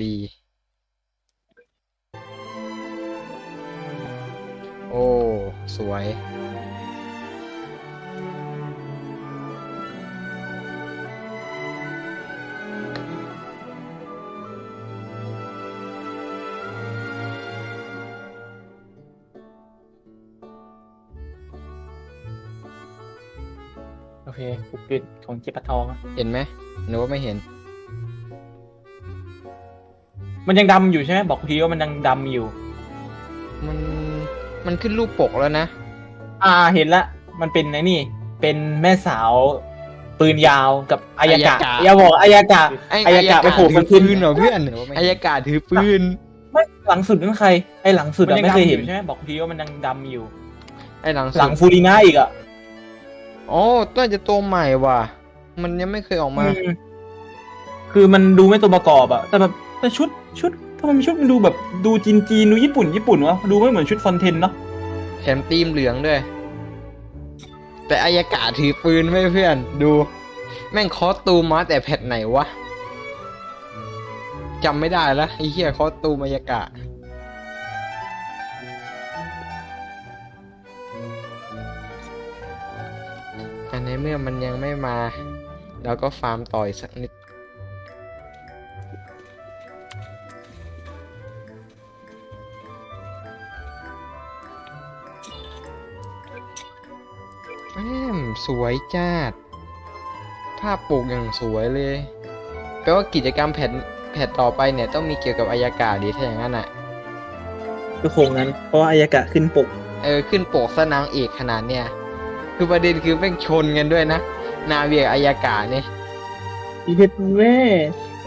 ดีโอ้สวยโอเคกูปิดของเจ็บปะทองอะ เห็นไหมหนูว่าไม่เห็น มันยังดำอยู่ใช่ไหมบอกทีว่ามันยังดำอยู่ มันมันขึ้นรูปปกแล้วนะ เห็นละมันเป็นไอ้นี่ เป็นแม่สาวปืนยาวกับอายากะอย่าบอกอายากะอายากะไปโผล่ ถื มั อน ขึ้น ปืนเหรอเพื่อนอายากาศถือปืน ไม่หลังสุดนั่นใครไอหลังสุดอะไม่เคยเห็นใช่ไหมบอกทีว่ามันยังดำอยู่ ไอ้หลัง หลังฟูริน่าอีกอะ อ๋อน่าจะตัวใหม่ว่ะมันยังไม่เคยออกมา คือมันดูไม่ตัวประกอบอะแต่แบบแต่ชุดทำไมชุดมันดูแบบดูจีนดูญี่ปุ่นวะดูไม่เหมือนชุดฟอนเทนเนาะ แถมตีมเหลืองด้วย แต่อายากาศถือปืนไม่เพื่อนดูแม่งคอสตูมมาแต่แพทไหนวะจำไม่ได้ละไอ้เหี้ยคอสตูมอายากาศอันในเมื่อมันยังไม่มาเราก็ฟาร์มต่อยสักนิดสวยจ้าดภาพปกอย่างสวยเลยแปลว่ากิจกรรมแพทต่อไปเนี่ยต้องมีเกี่ยวกับอายากาศดีถ้าอย่างนั้นอ่ะ ก็คงนั้นเพราะว่าอายากะขึ้นปก ขึ้นปกซะนางเอกขนาดเนี่ยคือประเด็นคือแม่งชนกันด้วยนะนาเวียอายากาศเนี่ย อีเพชรแม่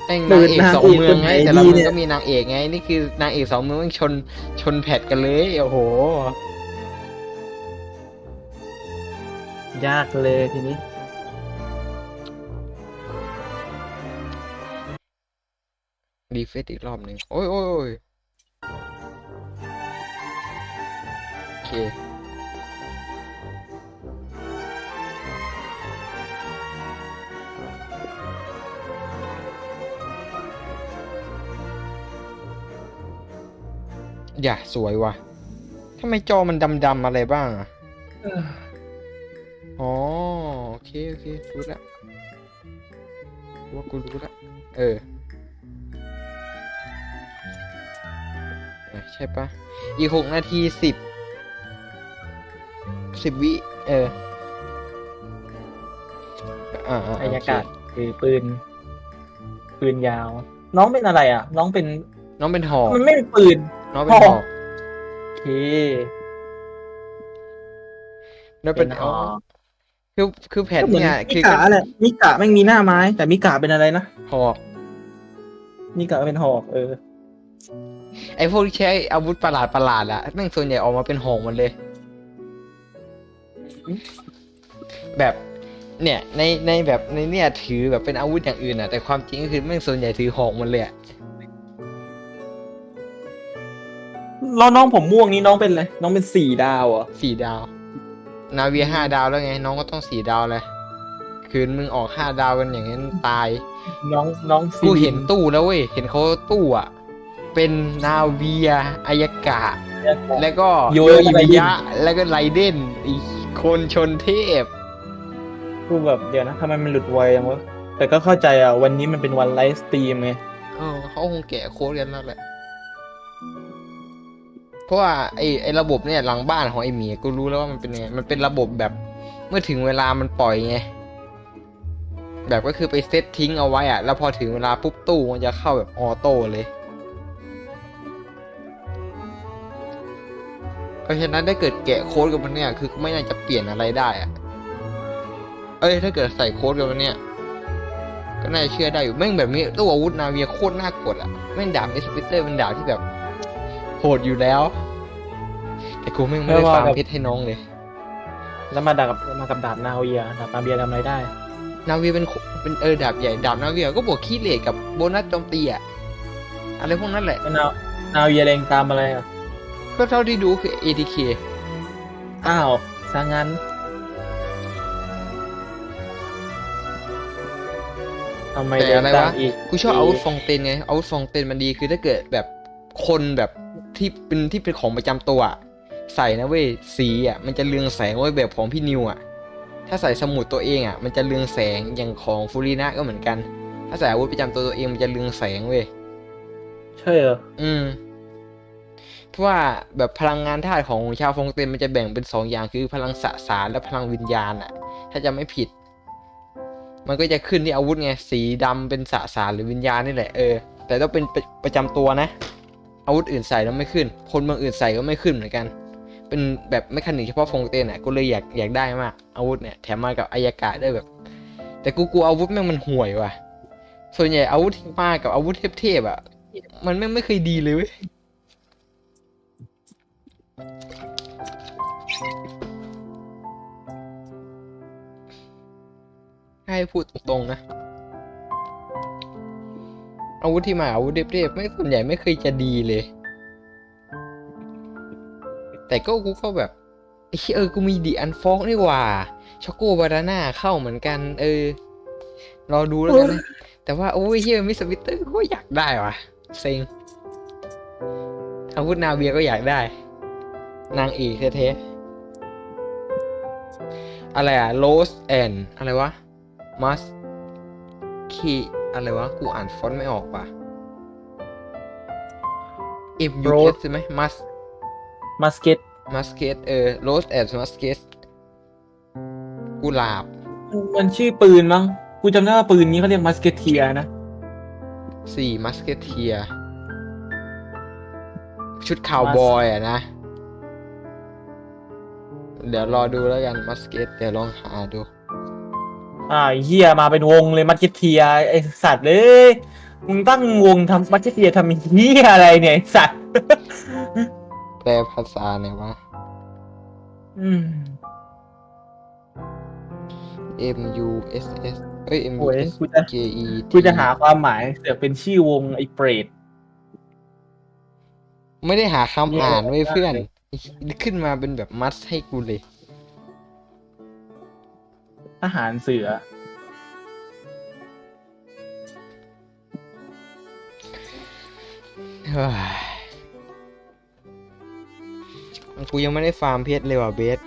แม่งนางเอกสองเมืองไงแต่ละเมืองก็มีนางเอกไงนี่คือนางเอกสองเมืองแม่งชนแพทกันเลยโอ้โห ยากเลยทีนี้ รีเฟซอีกรอบหนึ่งโอ้ยโอเคอย่าสวยว่ะทำไมจอมันดำๆอะไรบ้างอ่ะอ๋อโอเครู้แล้วว่ากูรู้แล้วใช่ปะอีก6 นาที10 วิอายากาศคือปืนยาว น้องเป็นอะไรอ่ะ น้องเป็นหอกมันไม่เป็นปืน น้องเป็นหอก โอเค แล้วเป็นหอกคือแผ่นเนี่ยมิกะแหละมิกะแม่งมีหน้าไม้ แต่มิกะเป็นอะไรนะ หอก มิกะเป็นหอกไอพวกที่ใช้อาวุธประหลาดอะแม่งส่วนใหญ่ออกมาเป็นหอกหมดเลย แบบเนี่ยในแบบในเนี่ยถือแบบเป็นอาวุธอย่างอื่นอะแต่ความจริงก็คือแม่งส่วนใหญ่ถือหอกหมดเลยอะ แล้วน้องผมม่วงนี้น้องเป็นอะไรน้องเป็น4 ดาวอ่ะ 4 ดาวนาเวีย5 ดาวแล้วไงน้องก็ต้อง4 ดาวเลยคืนมึงออก5 ดาวกันอย่างนั้นตายน้องกูเห็นตู้แล้วเว้ยเห็นเขาตู้อะเป็นนาเวียอายากะแล้วก็โยอิมิยะแล้วก็ไรเดนอีกคนชนเทพกูแบบเดี๋ยวนะทำไมมันหลุดไวจังวะแต่ก็เข้าใจอ่ะวันนี้มันเป็นวันไลฟ์สตรีมไงเขาคงแกะโค้ดกันแล้วแหละเพราะว่าไอระบบเนี่ยหลังบ้านของไอหมีกูรู้แล้วว่ามันเป็นไงมันเป็นระบบแบบเมื่อถึงเวลามันปล่อยไงแบบก็คือไปเซตทิ้งเอาไว้อะแล้วพอถึงเวลาปุ๊บตู้มันจะเข้าแบบออโต้เลยเพราะฉะนั้นถ้าเกิดแกะโค้ดกับมันเนี่ยคือไม่น่าจะเปลี่ยนอะไรได้อะถ้าเกิดใส่โค้ดกับมันเนี่ยก็น่าจะเชื่อได้อยู่แม่งแบบนี้ตู้อาวุธนาเวียโคตรน่ากดอะแม่งดาบเอสปิเตอร์เป็นดาบที่แบบโหดอยู่แล้วแต่กูไม่ได้ฟาร์มเพชรให้น้องเลยแล้วมากับดาบนาเวียดาบนาเวียทำอะไรได้นาเวียเป็นดาบใหญ่ดาบนาเวียก็บวกคีย์เลทกับโบนัสโจมตีอะอะไรพวกนั้นแหละนาเวียแรงตามอะไรอ่ะก็เท่าที่ดูคือ ATK อ้าวซะงั้น ทำไม แต่ เดิน อะไร ตาม วะ อีก กูชอบอาวุธฟองเตนไงอาวุธฟองเตนมันดีคือถ้าเกิดแบบคนแบบที่เป็นของประจำตัวใส่นะเว้ยสีมันจะเรืองแสงเว้ยแบบของพี่นิวถ้าใส่สมุดตัวเองมันจะเรืองแสงอย่างของฟูรินะก็เหมือนกันถ้าใส่อาวุธประจำตัวเองมันจะเรืองแสงเว้ย ใช่เหรอ เพราะว่าแบบพลังงานธาตุของชาวฟงเต็นมันจะแบ่งเป็น2อย่างคือพลังสสารและพลังวิญญาณถ้าจะไม่ผิด มันก็จะขึ้นที่อาวุธไงสีดำเป็นสสารหรือวิญญาณนี่แหละแต่ต้องเป็นประจำตัวนะอาวุธอื่นใส่แล้วไม่ขึ้นคนบางอื่นใส่ก็ไม่ขึ้นเหมือนกันเป็นแบบเมคานิกเฉพาะฟงเต็นก็เลยอยากได้มากอาวุธเนี่ยแถมมากับอายากะได้แบบแต่กูกลัวอาวุธแม่งมันห่วยว่ะส่วนใหญ่อาวุธที่มากับอาวุธเทพๆมันแม่งไม่เคยดีเลยเว้ยให้พูดตรงๆนะอาวุธที่มาอาวุธเทพๆไม่ส่วนใหญ่ไม่เคยจะดีเลยแต่กูก็แบบกูมีดีอันฟอกนี่หว่าช็อกโกบานาน่าเข้าเหมือนกันรอดูแล้วกันนะแต่ว่ามิสวิตเตอร์ก็อยากได้ว่ะเซ็งอาวุธนาเวียก็อยากได้นางเอกแท้ๆอะไรโรสแอนอะไรวะมัสคีอะไรวะกูอ่านฟอนต์ไม่ออกป่ะMUS ใช่ไหมมาสเก็ตโรสแอนมัสเกตกุหลาบมันชื่อปืนมั้งกูจำได้ว่าปืนนี้เขาเรียกมัสเกตเทียนะมัสเกตเทียชุดคาวบอยนะเดี๋ยวรอดูแล้วกันมัสเกตเดี๋ยวลองหาดูเฮียมาเป็นวงเลยมัสเกตเทียไอสัตว์เลยมึงตั้งวงทำมัสเกตเทียทำเฮียอะไรเนี่ยไอสัตว์ แปลภาษาเนี่ยวะMUSS MUSKET กูจะหาความหมายเสือกเป็นชื่อวงไอเปรตไม่ได้หาคำอ่านไว้เพื่อนขึ้นมาเป็นแบบมัสให้กูเลยทหารเสือกูยังไม่ได้ฟาร์มเพชรเลยว่ะเบส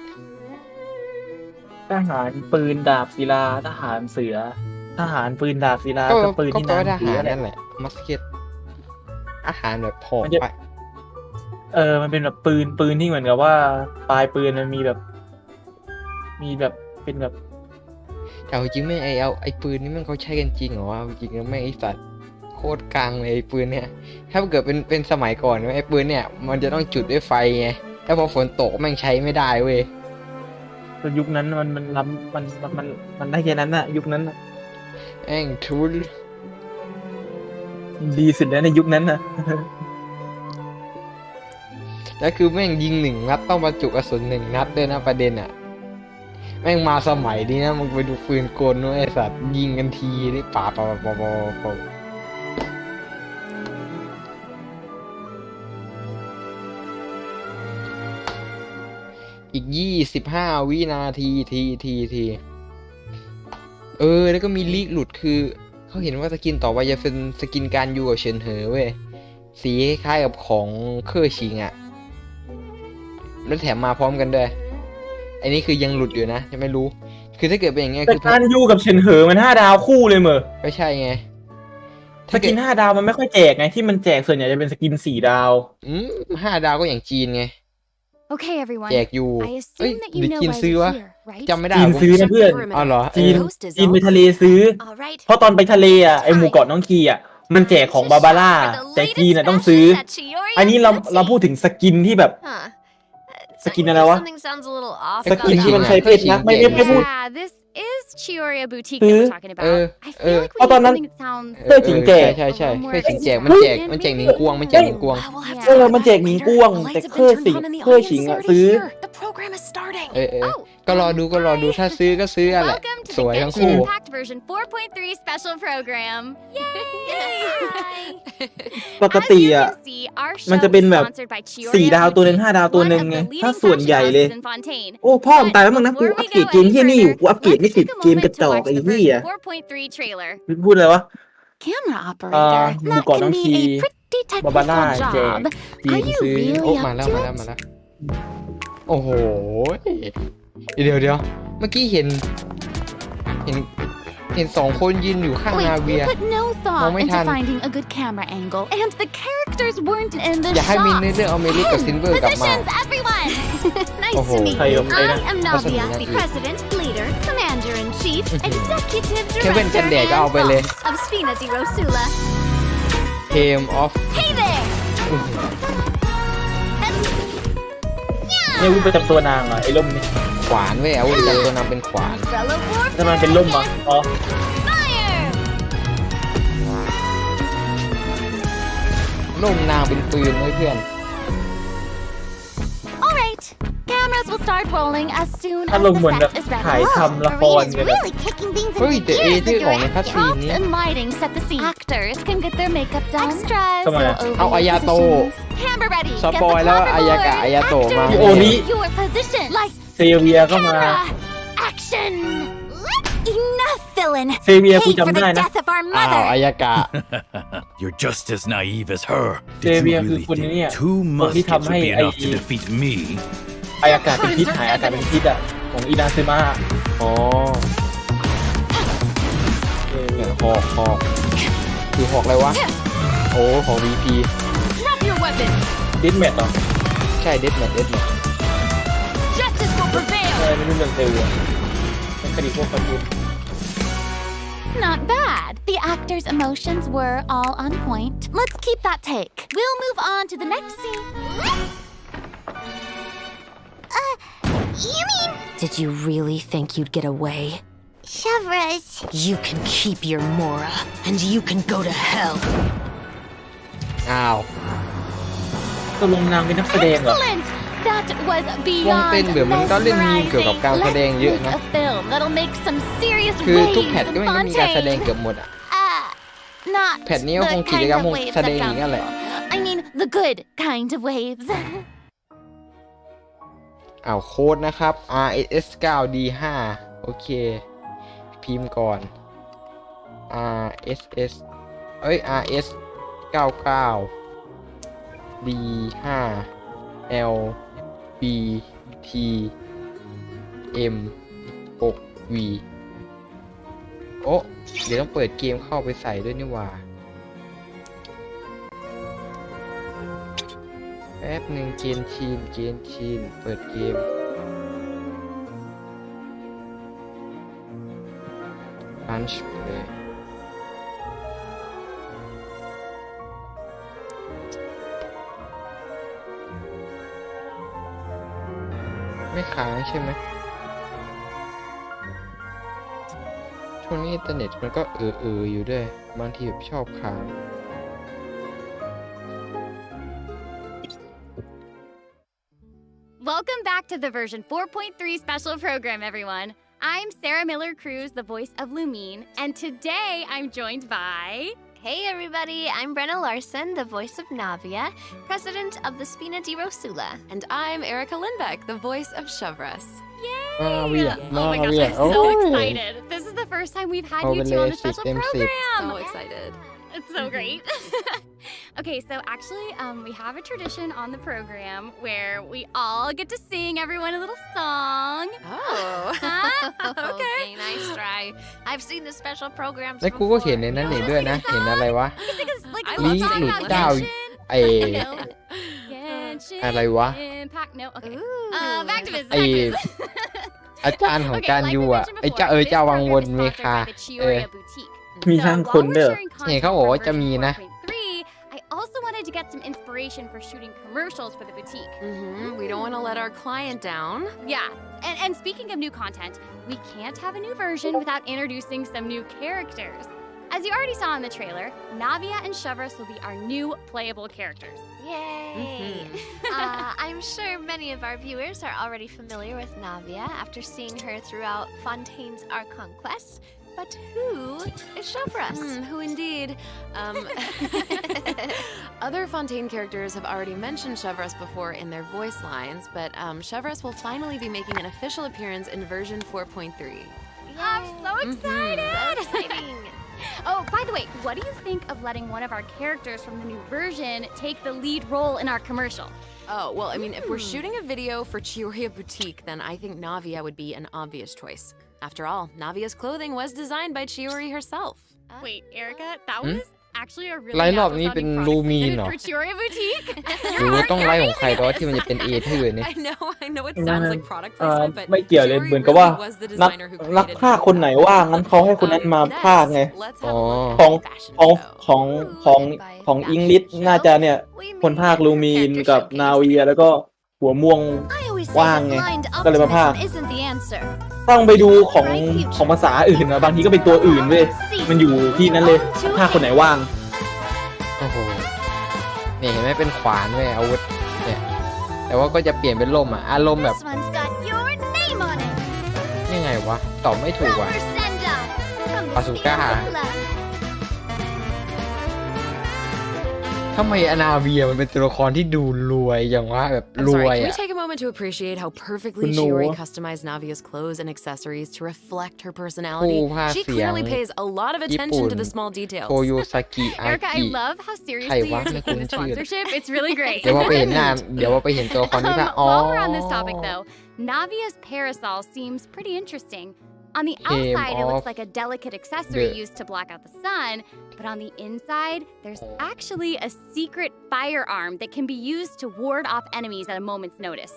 ทหารปืนดาบศิลาทหารเสือทหารปืนดาบศิลาก็ปืนที่นางทหารนั่นแหละมัสเก็ตอาหารแบบผอมไปมันเป็นแบบปืนที่เหมือนกับว่าปลายปืนมันมีแบบเป็นแบบแต่จริงไม่ไอ้ปืนนี้มันเขาใช้กันจริงเหรอวะจริงๆไม่ไอ้สัตว์โคตรกลางเลยไอ้ปืนเนี่ยถ้าเกิดเป็นสมัยก่อนไอ้ปืนเนี่ยมันจะต้องจุดด้วยไฟไงถ้าพอฝนตกแม่งใช้ไม่ได้เว้ยยุคนั้นมันได้แค่นั้นน่ะยุคนั้นน่ะแม่งทุนดีสุดแล้วในยุคนั้นน่ะแล้วคือแม่งยิง1 นัดต้องบรรจุกระสุน1 นัดด้วยนะประเด็นแม่งมาสมัยนี้นะมึงไปดูปืนกลด้วยไอ้สัตว์ยิงกันทีนี่ป่าอีก25 วินาทีแล้วก็มีลีกหลุดคือเขาเห็นว่าสกินต่อไปจะเป็นสกินการยูกับเฉินเหอเว้ยสีคล้ายกับของเคอร์ชิงแล้วแถมมาพร้อมกันด้วยอันนี้คือยังหลุดอยู่นะยังไม่รู้คือถ้าเกิดเป็นอย่างเงี้ยคือการยูกับเฉินเหอมัน5 ดาวคู่เลยเหรอไม่ใช่ไงสกิน5 ดาวมันไม่ค่อยแจกไงที่มันแจกส่วนใหญ่จะเป็นสกิน4 ดาว5 ดาวก็อย่างจีนไงOkay, everyone. แจกอยู่หรือจีนซื้อวะจำไม่ได้จีนซื้อนะเพื่อนเหรอจีนไปทะเลซื้อเพราะตอนไปทะเลไอหมู่เกาะน้องคีมันแจกของบาบาร่าแต่จีนต้องซื้ออันนี้เราพูดถึงสกินที่แบบสกินอะไรวะสกินที่มันใช้เพชรนะไม่พูดChioria boutique that we're talking about. I feel like we need something that sounds เพื่อจิงแจกใช่เพื่อจิงแจกมันแจกหนิงกวงมันแจกหนิงกวงมันแจกหนิงกวงแต่เคอร์ชิงซื้อ ก็รอดูถ้าซื้อก็ซื้ออะแหละ Welcome to ส the วยทั้ง Genshin คู่ Impact version 4.3 special program. Yay! ปก As ติ you อ่ะ can see, our มัน show จะเป็น is แบบ sponsored by 4 ดาวตัวหนึ่ง 5 ดาวตัวหนึ่งไง ถ้าส่วนใหญ่เลย โอ้พ่อมงตายแล้วมึงนะกูอัปเกรดเกมที่นี่อยู่กูอัปเกรดไม่ติดเกมกระจอกไอ้เหี้ย 4.3 trailer. พูดอะไรวะ Camera operator. That can be a pretty บาบาร่า technical แจก job. จีน Are you ซื้อ โอ้ really มาแล้ว up มา to แล้ว it? มาแล้วโอ้โหเดี๋ยวเมื่อกี้เห็น2 คนยืนอยู่ข้าง Wait, นาเวีย you put no thought Mong may into tan. finding a good camera angle, and the characters weren't in the อย่าให้มี shot. เรื่องเอาเมลิกกับซินเวอร์กลับมา Positions, everyone! Nice Oh, to meet hey, you. hey, I am Navia, Listen, the Navia. president, leader, commander-in-chief, executive เควิน director, กันแดดก็เอาไปเลย and boss of Spina di Rosula. เทมออฟ Hey there! เนี่ยวุ้นประจำตัวนางเหรอไอ้ล่มนี่ ขวานเว้ยอาวุธจับตัวนำเป็นขวาน Fellow ถ้ามันเป็นล่มเหรอ อ๋อ fire! ล่มนางเป็นปืนเว้ยเพื่อน All right, cameras will start rolling as soon ถ้า as ล the งเหมือนแบบ set is ready. ถ่ายทำละคร Maria's กันเลย really kicking things เฮ้ย into แต่ gear. ที่ The ของในคัส direct ซีน props นี้ and lighting set the scene. Actors can get their makeup done. Extras Come on. will over Ao Ayato. positions. Camera ready. ส Get ป the อยแล้ว clock อายากะ aboard. อายาโตะมา Actors, โอนี้ your position. Like เซเวียก็มา camera. Action. Enough, villain. เซเวียกู Pay for จำ the ได้นะ death of our อ้าว mother. อายากะ You're just as naive as her. Did Xavier you really คือคนนี้เนี่ย think 2 คนที่ muskets ทำให้ would be ไอ้ enough to defeat me? ไออากาศเป็นพิษหายอากาศเป็นพิษอ่ะ ของอินาซึมะ อ๋อเนี่ยหอกคือหอกอะไรวะ โอ้ของ VP Drop your weapon. ดิสแมทเหรอ ใช่เด็ดแมท Justice will prevail. อะไรไม่รู้เรื่องเซเวียเป็นคดีพวกคนอื่น Not bad. The actors' emotions were all on point. Let's keep that take. We'll move on to the next scene. You mean Did you really think you'd get away? Shavras? You can keep your Mora, and you can go to hell. อ้าว ตกลงนางเป็นนักแสดงเหรอ Excellent. That was วงเต้น beyond เดี๋ยวมันก็เล่นมีมเกี่ยวกับการแสดงเยอะนะ Let's make a film that'll make some serious คือ waves ทุกแพทก็ in มันก็มีการแสดง Fontaine. เกือบหมดอ่ะ Not แพทนี้ก็ the คงกิจ kind กรรม of คง waves แสดง that อย่างนั้นแหละ I mean the good kind of waves. อ้าวโค้ดนะครับ RSS 9 D5 โอเค พิมพ์ก่อน RSS RS 99 D5 L B T M 6 V โอ้เดี๋ยวต้องเปิดเกมเข้าไปใส่ด้วยนี่หว่าแป๊บหนึ่งเกนชินเปิดเกมลันช์เลยไม่ค้างใช่ไหมช่วงนี้อินเทอร์เน็ตมันก็อยู่ด้วยบางทีแบบชอบค้าง Welcome back to the version 4.3 special program, everyone. I'm Sarah Miller-Cruz, the voice of Lumine, and today I'm joined by... Hey everybody, I'm Brenna Larson, the voice of Navia, president of the Spina di Rosula. And I'm Erica Lindbeck, the voice of Shavras. Yay! Navia, Oh my gosh, Navia. I'm so Oh. excited. This is the first time we've had you two on the special ต็ม 10 program. So excited. It's so great. Okay, so actually, we have a tradition on the program where we all get to sing everyone a little song. Oh. Huh? Okay. Nice try. I've seen the special programs แล้วกูก็เห็นในนั้นอีกด้วยนะ เห็นอะไรวะ You think it's like I a love ลี song หลุด about เจ้า Genshin? ไอ No. Genshin อะไรวะ Impact. No. Okay. Ooh. Back to business. ไอ Back to business. อาจารย์ของ Okay, การ like ยู we อ่ะ mentioned ไอเจ้า before, เจ้า this วังวน program is เม sponsored คา by the Chioria Boutique. มี So ทั้งคน while เด้อ we're sharing เห็นเขาบอกว่าจะมีนะ content for version 4.3, I also wanted to get some inspiration for shooting commercials for the boutique. We don't want to let our client down. Yeah, and speaking of new content, we can't have a new version without introducing some new characters. As you already saw in the trailer, Navia and Shavras will be our new playable characters. Yay! I'm sure many of our viewers are already familiar with Navia after seeing her throughout Fontaine's Archon quests. But who is Chevreuse? Who indeed? Other Fontaine characters have already mentioned Chevreuse before in their voice lines, but Chevreuse will finally be making an official appearance in version 4.3. I'm so excited! So exciting! Oh, by the way, what do you think of letting one of our characters from the new version take the lead role in our commercial? Oh, well, I mean, if we're shooting a video for Chioria Boutique, then I think Navia would be an obvious choice. After all, Navia's clothing was designed by Chiori herself. Wait, Erica, that was actually a really ไล่รอบนี้เป็น natural ลู sounding มีน product เหรอ for Chioria Boutique. หรือว่าต้องไล่ของใครตัวที่มันจะเป็นเอทื่อเนี่ย I know it sounds like product placement, but ไม่เกี่ยวเลย Chiori เหมือนกับว่า really was the นัก designer who นัก created ภาคคนไหนว่างงั้นเขาให้คนนั้นมาภาคไง Let's อ๋อ have a look at the fashion ของ show. อิงลิชน่าจะเนี่ย คนภาคลูมีนกับนาเวียแล้วก็หัวม่วง I always say Wang that eh. blindก็เลยมาพาก optimism isn't the answer. ต้องไปดูของภาษาอื่นนะบางทีก็เป็นตัวอื่นเว้ยมันอยู่ที่นั้นเลยภาคคนไหนว่าง โอ้โหเนี่ยเห็นไหมเป็นขวานเว้ยอาวุธเนี่ยแต่ว่าก็จะเปลี่ยนเป็นล่มอ่ะอารมณ์แบบ This one's got your name on it. ยังไงวะตอบไม่ถูกว่ะ Robert Senda from the Bazooka. Spina ทำไมอนาเวียมันเป็นตัวละครที่ดูรวยอย่างว่าแบบ I'm ร sorry, วย can we อ่ะ take a moment to appreciate how perfectly Kuno. Chiori customized Navia's clothes and accessories to reflect her personality? Oh, She Hasiang. clearly pays a lot of attention to theญี่ปุ่น small details. โคโยซากิอา Erica, กิ I love how seriously Hey, you're what? taking the sponsorship. It's really great. เดี๋ยวว่าไปเห็นหน้าเดี๋ยวว่าไปเห็นตัวละครที่ภาคอ๋อ While we're on this topic, though, Navia's parasol seems pretty interesting. On the Came outside, it looks off like a delicate accessory the- used to block out the sun, but on the inside, there's actually a secret firearm that can be used to ward off enemies at a moment's notice.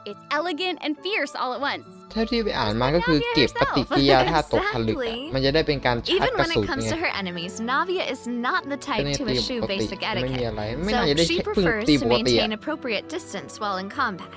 It's elegant and fierce all at once. เท่าที่ไปอ่านมาก็คือเก็บปฏิกิริยาถ้าตกผลึกอะ Exactly. มันจะได้เป็นการชาร์จ Even กระ when สุ it น comes ไง to her enemies, Navia is not the ก็ type เนี่ย to ตีป eschew กติ basic ไม่มี etiquette. อะไรไม่น่าจะ So ได้ she เพิ่ง prefers ตี to ปกติอะ maintain appropriate distance while in combat.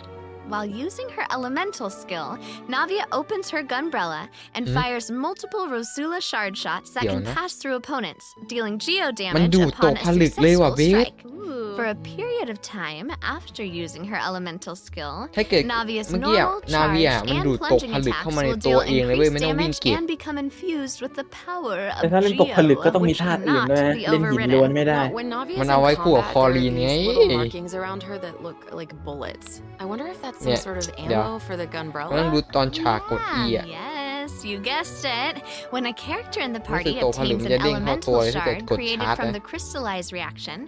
While using her elemental skill, Navia opens her gunbrella and fires multiple Rosula shard shots that can เดี๋ยวนะ pass through opponents, dealing geo มัน damage ดูดต upon ก a ผลึกเลยว่ะ successful เบส strike. Ooh. For a period of time after using her elemental skill, ถ้าเกิด Navia's เมื่อกี้อะ normal นาเวีย charge มัน and ดูดตก plunging ผลึก attacks เข้ามาใน will ตัว deal เองเลยเว้ย increased ไม่ต้องวิ่ง damage เก็บ and become infused with the power แต่ of ถ้าเล่นตกผลึกก็ต้องมี Geo, ธาตุ which อื่นด้วย cannot นะ be เล่นหินล้วน overridden. ไม่ได้ Now, when Navia's มัน in เอาไว้คู่กับ combat, คอ there รี are นไง these little markings around her that look like bullets. I wonder if that's some Yeah, sort of yeah. ammo for the มันต้อง gunbrella. ดูตอนฉากกด E อ่ะ Yes, you guessed it. When a character in the รู้สึ party กตัวผลึก obtains มัน an จะเด้งเข้าตัว elemental เลยถ้าเกิด shard กด created ชาร์จ from นะ the crystallized reaction,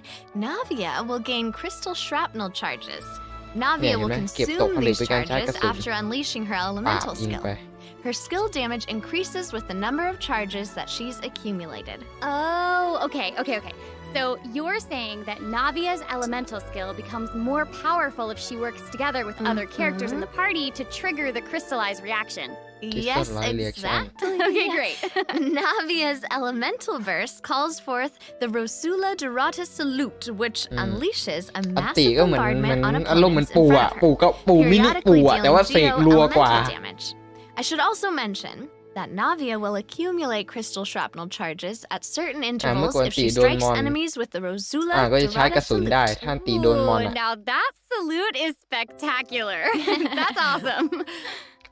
Navia will gain crystal shrapnel charges. Navia Yeah, will เห็นไหมเก็บตก consume ผลึก these เป็นการชาร์จกระ charges สุน after unleashing her ปาบ elemental ยิง skill. ไป Her skill damage increases with the number of charges that she's accumulated. Oh, okay. So you're saying that Navia's elemental skill becomes more powerful if she works together with other characters in the party to trigger the crystallized reaction. Yes, Crystallized reaction. exactly. Okay, great. Navia's elemental burst calls forth the Rosula Dorata Salute, which unleashes a อันติ massive ก็เหมือน bombardment on อารมณ์เหมือน opponents ปู in อ่ะ front of ปู her, ก็ปูมินิปู periodically อ่ะแต่ว่า dealing เสกรัวกว่า geo-elemental damage. I should also mention that Navia will accumulate crystal shrapnel charges at certain intervals if she strikes enemies with the Rosula ก็จะใช้ก Dorata ระสุนได้ Salute. ถ้าตีโดนมอน Ooh, อ่ะ now that salute is spectacular. That's awesome.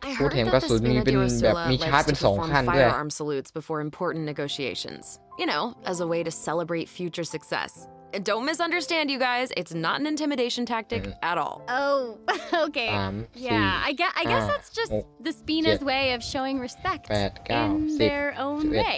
I Cô heard thèm that cá the sủi Spina bên di bẹp Rosula mi likes chát to bên sòng perform khănด้วย firearm salutes before important negotiations. You know, as a way to celebrate future success. And don't misunderstand, you guys. It's not an intimidation tactic at all. Oh, okay. สาม Yeah, สี่ I guess ห้า that's just หก the Spina's เจ็ด way of showing respect แปดเก้า in สิบ their own สิบเอ็ด way.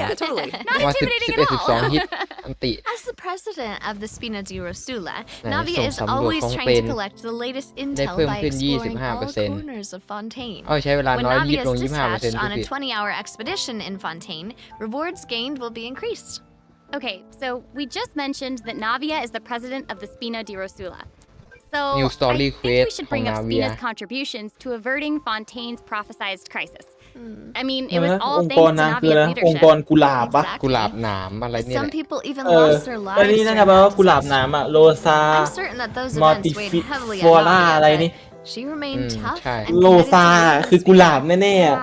Yeah, totally. Not มาสิบ intimidating สิบเอ็ด at สิบสอง all. ฮิตอันติ As the president of the Spina di Rosula, Này, Navia sòng is sắm đuổi always không trying to tên. collect the latest Đây intel phim by khuyên exploring all 25% corners of Fontaine. เอาใช้เวลา When น้อยยิบ Navia ลง is 25% dispatched ผู้ on a ผิด 20-hour expedition in Fontaine, rewards gained will be increased. Okay, so we just mentioned that Navia is the president of the Spina di Rosula. So New story I think quest we should bring upของ Spina's Navia. contributions to averting Fontaine's prophesized crisis. I mean, ใช่ it ไหม was all องค์ thanks ก to รนะคือ Navia's อะไรองค์ leadership. กรกุหลาบปะ Exactly. กุหลาบหนามอะไรเนี่ยแห Some ละ people even เออ lost their อัน lives นี้น่า during จะแปลว่า that กุหลาบ disaster. หนามอะโรซา I'm certain that those มอ events ติ weighed ฟิ heavily ฟอ on ร่า Navia, อะไรนี่ but she remained tough ใช่ and โล committed ซา to คือกุหลาบแน่ๆอะ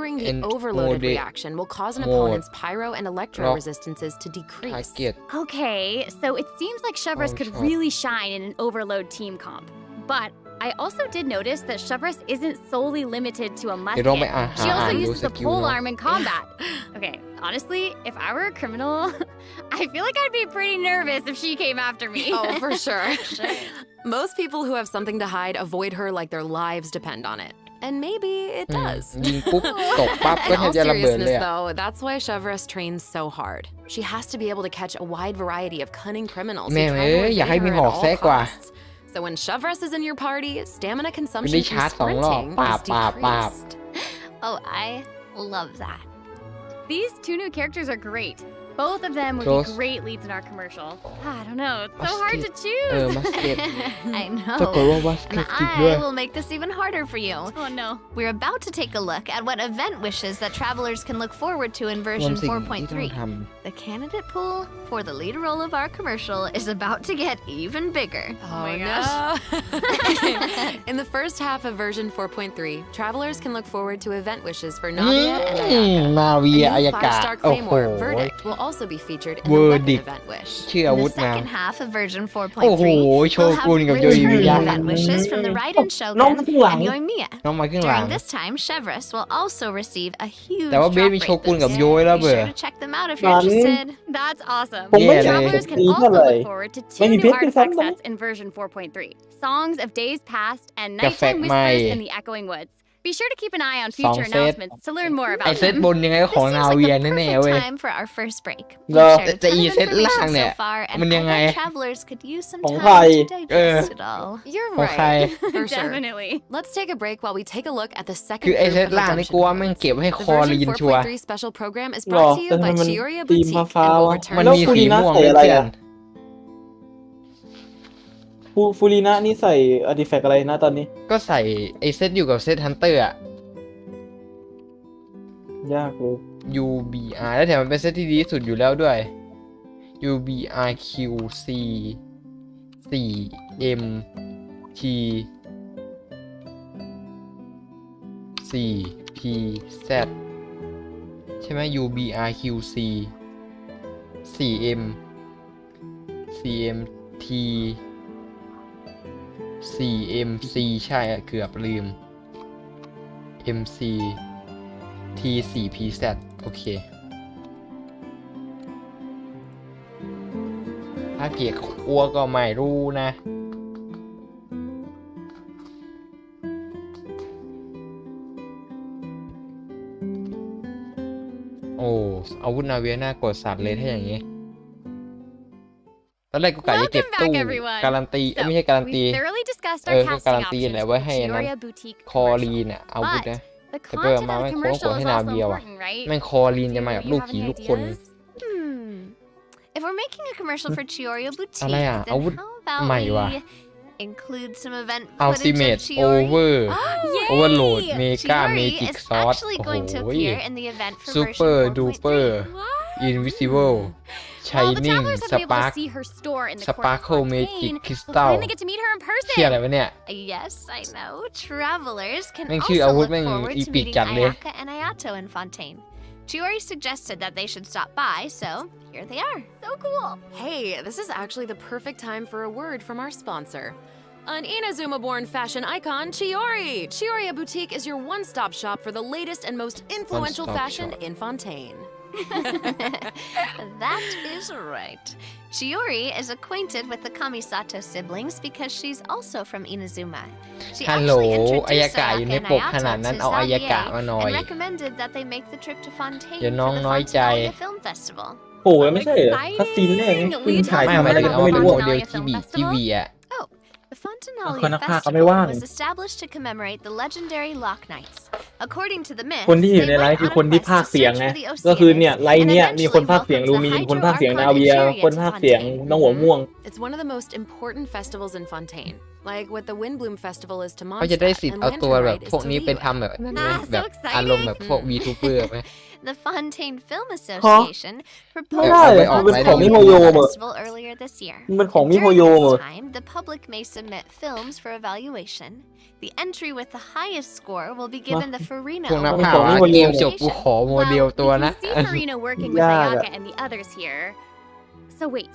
triggering the And overloaded mode- reaction will cause an mode- opponent's pyro and electro lock resistances to decrease. target Okay, so it seems like Shovers could Oh, sure. really shine in an overload team comp. But I also did notice that Shavras isn't solely limited to a เดี๋ยวลองไป musket. หา She อ่าน also ดู uses ส a กิล pole เนาะ arm in combat. Okay, honestly, if I were a criminal, I feel like I'd be pretty nervous if she came after me. Oh, for sure. Most people who have something to hide avoid her like their lives depend on it. And maybe it does. ยิงปุ๊บตกปั๊บก็ In แทบ all จะระเบิดเลย seriousness, อะ though, that's why Shavras trains so hard. She has to be able to catch a wide variety of cunning criminals who แม่ try เอ้ to ยอยากให้ evade มี her ห at อก all แซกกว่า costs. So when Shavras is in your party, stamina เป็น consumption ได้ through ชาร์จ2 รอบ sprinting ปา is บปาบปาบ decreased. Oh, I love that. These 2 new characters are great. Both of them would Close. be great leads in our commercial. I don't know, it's so hard to Musket. choose. มัสเก็ต I ปรากฏ know. ว่าวัสเก็ And ตจริงด้วย I will make this even harder for you. Oh no. We're about to take a look at what event wishes that travelers can look forward to in รวม version สิ่งที่ต้องท 4.3. The candidate pool for the lead role of our commercial is about to get even bigger. Oh, my no. In the first half of version 4.3, travelers can look forward to event wishes for ำ Navia and Ayaka. นาเวีย A อาย new ากะ 5-star โอ้โห claymore, Verdict, will also be featured in the weapon Verdict event wish. ชื่ออา In วุ the ธมา second half of version โอ้โห 4.3, โช we'll have กุนกับโย return ยูยักษ์ event wishes from the Raiden น้อง Shogun ข้างหลัง and Yoimiya. น้องมาครึ่งหลัง During this time, Chevrolet will also receive a huge แต่ว่า drop เบสมี rate โชกุนกับ boost. โยยแล้ว Be เบื่อ sure to check them out if you're Nani? interested. That's awesome. ผมไม่ Yeah, อยาก Travelers ตี can เท่า also ไหร่ look forward to 2 ไม่มี new เพชรด้วย artifact ซ้ำนะ sets in version 4.3. Songs of Days Past and กาแฟ Nighttime ใหม่ Whispers in the Echoing Woods. Be sure to keep an eye on 2 future เซต announcements to learn more ไอ about เซต them. บนยังไงก็ This ของ seems นา like เวีย the แน่ๆ perfect เว้ย time for our first break. We've เหรอ shared a แต่ ton อี of เซตล่าง information เนี่ย so far, and มัน I ยังไง bet travelers could use some ของ time ใคร to digest it all. You're ของใคร right. For sure. Definitely. Let's take a break while we take a look at the คือ second ไอ group เซต of ล่างนี่ redemption กูว่าแม่ง codes. เก็บให้ The คอลี version นชัวร์ 4.3 special program is หรอ brought to you แต่ทำไม by มัน Chioria ตีม Boutique ฟ้า and will วะ return มัน แล้ว มี ฟู สี รีนะ ม่วง ใส่ เล่น อะไร เพื่อน อ่ะฟูรีนะนี่ใส่อาร์ติแฟกต์อะไรนะตอนนี้ ก็ใส่ไอเซตอยู่กับเซตฮันเตอร์อะ ยากเลย UBR แล้วแถมมันเป็นเซตที่ดีที่สุดอยู่แล้วด้วย UBRQC 4MT 4PZ ใช่ไหม UBRQC 4M CMT 4MC ใช่อะเกือบลืม MC T4PZ โอเคถ้าเกียร์อ้วก็ไม่รู้นะ โอ้อาวุธนาเวียน่ากดสัตว์เลยถ้าอย่างนี้ ตอนแรกกูกะจะเก็บ Welcome ตู้ back, everyone. การันตี So, ไม่ใช่การันตี we thoroughly discussed เอ our อก็ casting การันตี options แหละ for ไว้ the ให้นั้น Chioria Boutique คอ commercial. รีนอะอาวุธ But นะ the แต่เปิด content มา of ไม่ the โค้งก commercial ดให้ is นา also เวียว่ะ important, right? แม่งคอรีนจะมากับ Do ลู you ก have ผี any ลูกคน ideas? If we're making a commercial for Chioria Boutique, อะไรอ่ะ อาวุธ then how about ใหม่ว่ะ we include some event footage of Ultimate Chiori? Over Yay! Overload Mega Chiori Magic is Sword actually โอ้โห going to appear in the event for Super version 4.3. Duper Invisible Well, the Shining travelers have been able Spark to see her store in the Sparkle Court of Magic Fontaine. We'll Crystal finally get to meet her in เที่ยอะไร person. วะเนี่ย Yes, I know. Travelers can แม่งชื่อ also อาวุธ look แม่ง forward อี to ปิก meeting จัดเลย Ayaka and Ayato in Fontaine. Chiori suggested that they should stop by, so here they are. So cool. Hey, this is actually the perfect time for a word from our sponsor. An Inazuma-born fashion icon, Chiori! Chioria Boutique is your one-stop shop for the latest and most influential One-stop fashion shop. in Fontaine. That is right. Chiori is acquainted with the Kamisato siblings because she's also from Inazuma. She ฮัลโหล actually introduced อายากะอยู่ใน Ayaka and ปกขนาด Ayato นั้น to เอาอายากะ Xavier มาหน่อย and recommended that they make the trip to Fontaine เดี๋ยว for น้อง the น้อยใจ Fontanalia Film Festival. โอ้แล้วไม่ใช่เหรอคัสซีนแรกนี่คุณถ่าย ไม่ ทำ มา อะไร ถึ กัน ง ก็ เอา ไม่ มา รู้ โม อะ เดลทีวีอะ The Fontanaliaคนนักพากย์ก็ไม่ Festival ว่าง was established to commemorate the legendary Lock Knights. According to the myth, คนที่อยู่ใน they ไล went ฟ์คือ on คน a ที่ quest พาก to ย์เสียง search ไง for the ก็คือ Oceanics เนี่ยไลฟ์ and เนี่ยมีคน eventually พากย์เสียง welcomed ลู the มีนคนพากย์เสียง Hydro นาเวีย Arcadia คนพากย์เสียง to น้องหัว Fontaine. ม่วง It's one of the most important festivals in Fontaine, like what the Windbloom Festival is to เขาจะได้ Mondstadt สิทธิ์ and เอาตัวแบบ Lantern Rite พวก is to นี้ไป Liyue. ทำแบบนั้นไหม Ah, so แบบอารมณ์แบบพวก VTuber ไหม The Fontaine Film Association ไม่ proposed ได้ เอาไป to ออก มันเป็นของ ไลฟ์ มิ ใน โฮโย the หมด festival earlier this year. มันเป็นของมิโฮ During โยหมด this time, the public may submit films for evaluation. The entry with the highest score will be given the Farina พวกนัก Award ข่าว ของ อา มิโฮโย เกมจบกูขอโมเดล Well, ตัว we นะ can see Marina working with Yeah. Ayaka and the others here. So wait,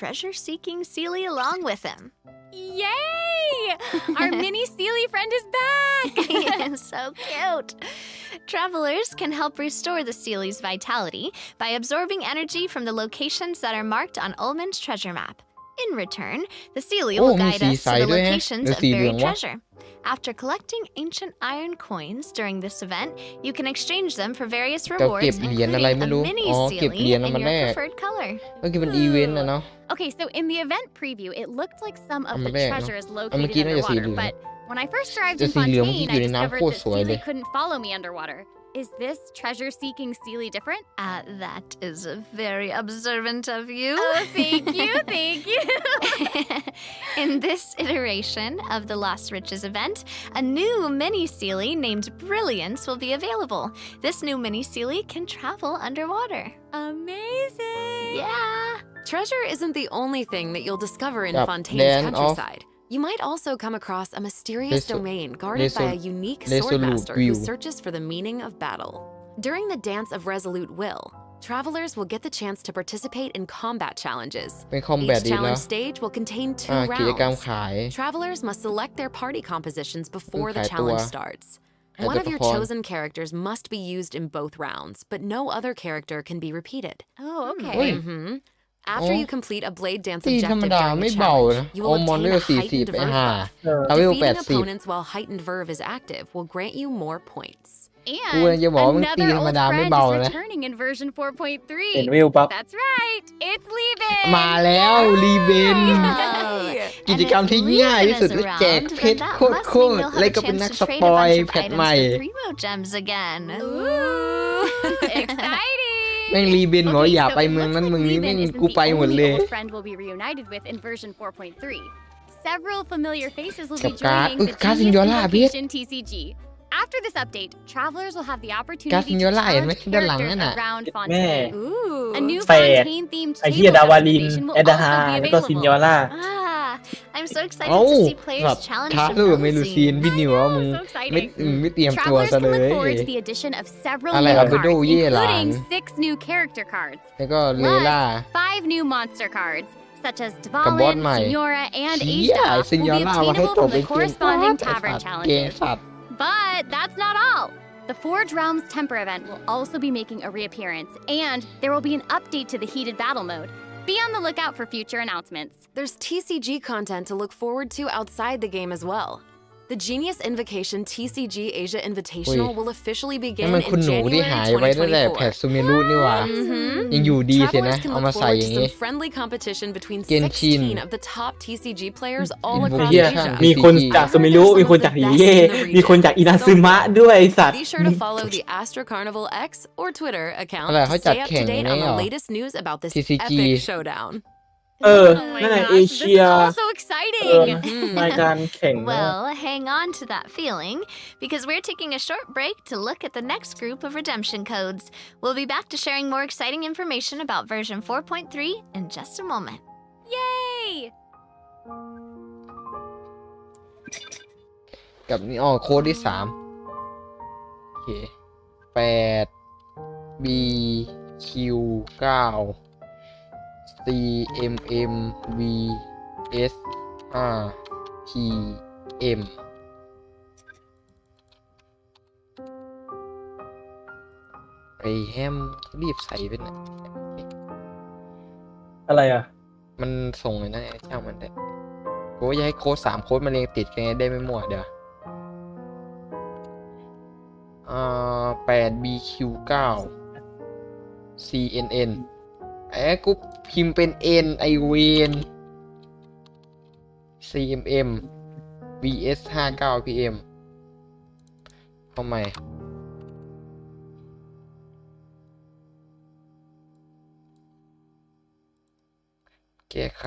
treasure seeking Seelie along with him. Yay! Our mini Sealy friend is back! So cute. Travelers can help restore the Sealy's vitality by absorbing energy from the locations that are marked on Ulman's treasure map. In return, the Sealy will guide us to the locations of buried treasure. After collecting ancient iron coins during this event, you can exchange them for various rewards, including a mini Sealy in your preferred color. เมื่อกี้เป็นอีเวนต์นะเนาะ Okay, so in the event preview, it looked like some of the Amabek, no? treasures Amabek located na yung underwater, silong. but when I first arrived Yung in silong Fontaine, I yun yung discovered that napakaswerte. Sealy couldn't follow me underwater. Is this treasure-seeking Sealy different? That is very observant of you. Oh, thank you, thank you. In this iteration of the Lost Riches event, a new mini Sealy named Brilliance will be available. This new mini Sealy can travel underwater. Amazing. Yeah. Treasure isn't the only thing that you'll discover in Yep, Fontaine's then off- countryside. You might also come across a mysterious domain guarded by a unique Resolute swordmaster who view. searches for the meaning of battle. During the Dance of Resolute Will, travelers will get the chance to participate in combat challenges. เป็นคอมแบท Each ดีแล้ว challenge stage will contain กิจกรรม 2 rounds. ขาย Travelers must select their party compositions before the ขายตัว challenge starts. ขาย One ตัว of ละ your คร chosen characters must be used in both rounds, but no other character can be repeated. Oh, okay. Oi. After Oh. you complete a blade dance ตีธรรม objective ดา during ไม่ the เบา challenge, นะ you โอ will มอน obtain เลือ a 40 heightened ไป verve 5 buff. ทาเวล Defeating 80 opponents while heightened verve is active will grant you more points. And กูกำลังจะบอกว่ามึงตี another ธรรม old ดาไม่ friend เบา is นะ returning in version เห็น 4.3. วิวปั๊บ That's right. It's Leaving. มาแล้วรีเบน กิจกรรมที่ง่ายที่สุดและแจกเพชรโคตรๆและก็เป็นนักสปอยแพทใหม่ Primo gems again. Ooh, exciting. แม่งรีเบนบอกว่าอย่า so ไป it เมือง looks นั้น like เมืองนี้ Leaving แม่ง isn't กู the ไปหมด only เลย old friend we'll be reunited with in version 4.3. Several familiar faces will be กับการ์ด joining the การ์ดซิง Genius โยล่าเพชร Invocation TCG. After this update, travelers will have the การ์ด opportunity ซิง to โยล่าเห็นไหม challenge ด้านหลัง characters นั่นน่ะ around แม่ Fontaine. Ooh. A new แฝด Fontaine-themed ไอ้เฮีย table ดาวาลิน representation will เอดา also ฮา be แล้วก็ซินยอ available. ล่า I'm so excited เอ้า to see แบบ players challenge ท้า the สู้กับเมลูซีน Melusine. พี่นิวว่ามึง So exciting. ไม่เตรียมตัว Travelers ซะ can เล look ย forward to the addition of several อะไร new อะเบ cards, โดเย่หลาน including 6 new character cards, แล้วก็เลล่า plus 5 new monster cards, such as กับบอส Dvalin, ใหม่ Signora, and เชี่ย Aishta, ซินยอ will be ล่ามาให้ obtainable จบ from ไป the เกม corresponding ไอ้ tavern สัตว์เกม challenges. สัตว์ But that's not all. The Forge Realms Temper event will also be making a reappearance, and there will be an update to the heated battle mode. Be on the lookout for future announcements. There's TCG content to look forward to outside the game as well. The Genius Invocation TCG Asia Invitational Ui. will officially นั่น begin มัน in คุณหนูที่ January หายไปตั้งแต่แพท 2024. ซูเมรุนี่หว่า ยังอยู่ดีสินะ Travelers can เอา look มาใส่ forward อ to ย่างนี้ some friendly competition between Genshin 16 of the top TCG players all โอ้ across เฮีย Asia. มีคนจากซูมิรุมีคนจากฮิเย่มีคนจากอินาซึมะด้วยไอ้สัตว์ Be sure to follow the Astro Carnival X or Twitter account อะไร to เขาจัด stay up แข่ to ง date นี่ on เหร the อ latest news about this TCG epic showdown. เออ Oh my นั่นแหละ gosh, เอ this เชีย is all so เออ exciting. รายการแข่งนะ Well, hang on to that feeling because we're taking a short break to look at the next group of redemption codes. We'll be back to sharing more exciting information about version 4.3 in just a moment. Yay! กับนี่โค้ดที่ 3 โอเค 8 B Q 9 C M M V S 5 T M ไอแฮมรีบใส่ไปหน่อย อะไรอ่ะ มันส่งเลยนะช่างมันได้กูว่าจะให้โค้ด3 โค้ดมันเรียงติดกันได้ไม่มั่วเดี๋ยว8 BQ 9 CNN กูพิมพ์เป็น N ไอเวน CMM VS 59 PM เข้าใหม่แก้ไข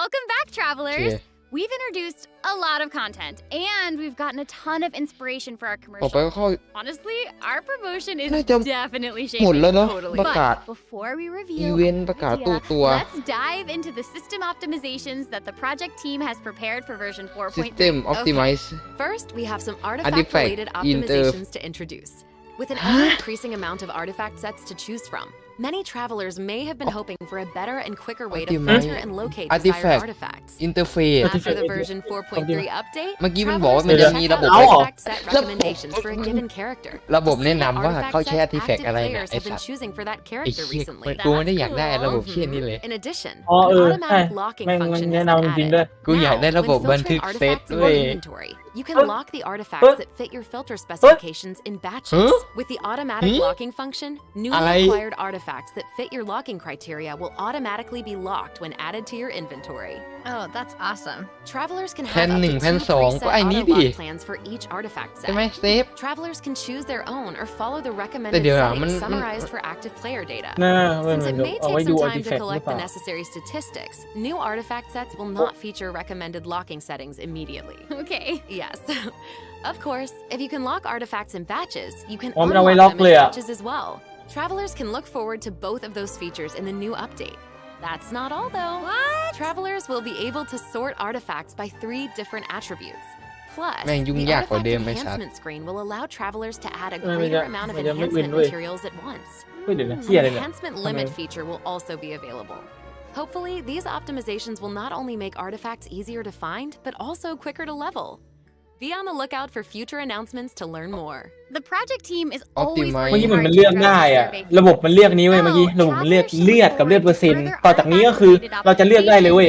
Welcome back, โอ travelers. เค We've introduced a lot of content, and we've gotten a ton of inspiration for our ต่อไป commercial. ก็เข้า Honestly, our promotion is น่าจะ definitely หมด shaking. แล้วเนาะ Totally. ประกาศ But before we อี reveal เวนต์ประกาศตู้ตัว let's dive into the system optimizations that the project team has prepared for version 4.3. System Optimize First, we have some Artifact artifact-related inter- optimizations to introduce. With an ever-increasing amount of artifact sets to choose from, Many travelers may have been hoping for a better and quicker way to Optimize filter and locate artifact desired artifacts. อินเทอร์เฟซ After the version 4.3 update, เมื่อกี้มันบอกว่า travelers มัน can จะมี check ระบบ out เอาเหรอ artifact set recommendations for a given character. ระบบแนะนำว่า Artifact เขาใช้ set artifact active อะไรนะ players ไอ้ have been สัตว์ choosing for that ไอ้ character เหี้ย recently. กูไม่ได้อยากได้ระบบเชี่ยนี่เลย In addition, อ๋อ an ใช่ automatic locking แม่ง function แนะ has นำ been จริงๆด้วย added. กูอยากได้ Now, ระบบ when บันทึก filtering เซต artifacts in เว้ your ย inventory, you can lock the artifacts that fit your filter specifications in batches. With the automatic locking function, newly acquired artifacts that fit your locking criteria will automatically be locked when added to your inventory. Oh, that's awesome. Travelers can แผ่น have up หนึ่ง to แผ่น 2 สองก็ preset ไอ้นี้ดิ auto-lock plans for each artifact ใช่ไหม set. เซฟ Travelers can choose their own or follow the แต่ recommended เดี๋ยว settings มัน summarized for active player data. น่าเว้ย Since it เดี๋ยว may เอาไว้ take ดู some อาร์ติ time แฟ to กต์หรือ collect เป the ล่า necessary statistics, new artifact sets will not feature recommended locking settings immediately. Okay. Yes. Of course, if you can lock artifacts in batches, you can อ๋อมันเอาไว้ unlock ล็อก them เล in ยอ่ะ batches as well. Travelers can look forward to both of those features in the new update. That's not all though. What? Travelers will be able to sort artifacts by 3 different attributes. Plus, แม่งยุ่ง the ยากกว่า artifact เดิมไอ้สัส enhancement screen will allow travelers to add a มัน greater จะ amount of มันจะไม่วิน enhancement ด้วย materials at once. เฮ้ยเดี๋ยวนะ An เหี้ยอะไรเนี่ย enhancement limit feature will also be available. Hopefully, these optimizations will not only make artifacts easier to find, but also quicker to level. Be on the lookout for future announcements to learn more. The project team is always Optimize เมื่อ working กี้มัน hard เลื to อก address ได้ the อะ survey ระบบมันเลือกนี้เว้ยเมื่อกี้ระบบมันเลือกเลือดกับเลือดเปอร์เซ็นต์ต่อจากนี้ก็คือเราจะเลือกได้เลยเว้ย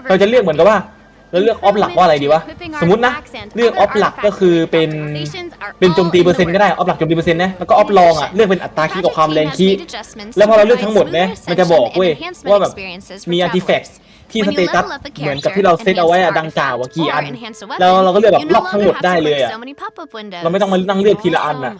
เราจะเลือกเหมือนกับว่าเราเลือกออฟหลักว่าอะไรดีวะสมมตินะเลือกออฟหลักก็คือเป็นโจมตีเปอร์เซ็นต์ก็ได้ออฟหลักโจมตีเปอร์เซ็นต์นะแล้วก็ออฟรองอ่ะเลือกเป็นอัตราคีกับความแรงคีแล้วพอเราเลือกทั้งหมดเนี่ยมันจะบอกเว้ยว่าแบบมีอาร์ติแฟกต์ที่สเตตัสเหมือนกับที่เราเซตเอาไว้อะดังกล่าวว่ากี่อันแล้วเราก็เลือกแบบล็อกทั้งหมดได้เลยอะเราไม่ต้องมานั่งเลือกทีละอันอะ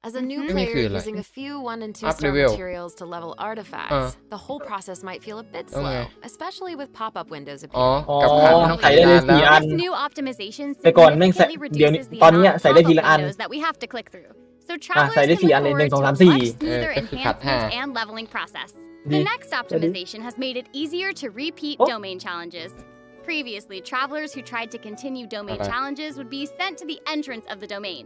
As a new นี่ player คืออะไร using a few 1 and 2 Up star level materials to level artifacts, the whole process might feel a bit slow, especially with pop-up windows อ๋อ appearing. กับขันต้อง ใส่ได้เลย แล้ว 4 อัน This new optimization แต่ก่อนแม่งใส่ significantly เดี๋ยวนี้ reduces the ตอนเนี้ย amount of ใส่ได้ทีละอัน pop-up windows that we have to click through. So ใส่ travelers ได้ can 4 look อันเลย forward 1 2 to a 3 much 4 smoother ก็คือขัด enhancement 5 and leveling process. Đi. The next optimization has made it easier to repeat Oh. domain challenges. Previously, travelers who tried to continue domain Okay. challenges would be sent to the entrance of the domain.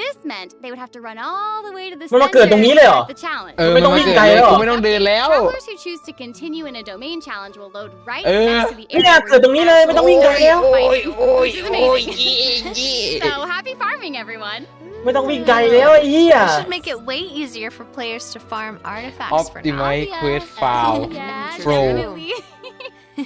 This meant they would have to run all the way to the มันมา center เกิดตรงนี้เลยเหรอ of the challenge. เออ ไม่ต้องวิ่งไกล เล แล้ ยว เหรอ กูไม่ต้องเดินแล้ว Travelers who choose to continue in a domain challenge will load right Ừ. next to the เนี่ย area เกิดตรงนี้เลยไม่ต้องวิ่งไกลแล้ว โอ้ยโอ้ย Which is โอ้ย amazing. ยี่ So happy farming, everyone. ไม่ต้องวิ่งไกลแล้วไอ้เหี้ย It should make it way easier for players to farm artifacts for Optimize Navia quest and file Yeah, Pro definitely. In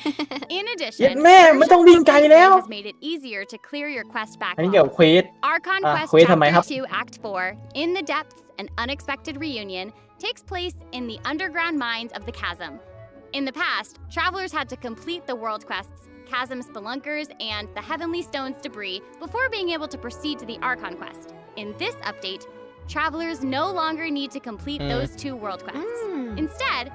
เย็ด addition, แม่ไม่ต้องวิ่งไกลแล้ว has made it easier to clear your quest อันนี้เกี่ยวกับ backlog. เควส Archon Ah, Quest เควสทำไมครับ Chapter 2 Act 4, In the Depths, An Unexpected Reunion, takes place in the underground mines of the chasm. In the past, travelers had to complete the world quests, Chasm Spelunkers, and the Heavenly Stones debris before being able to proceed to the Archon Quest. In this update, travelers no longer need to complete those 2 world quests. Instead,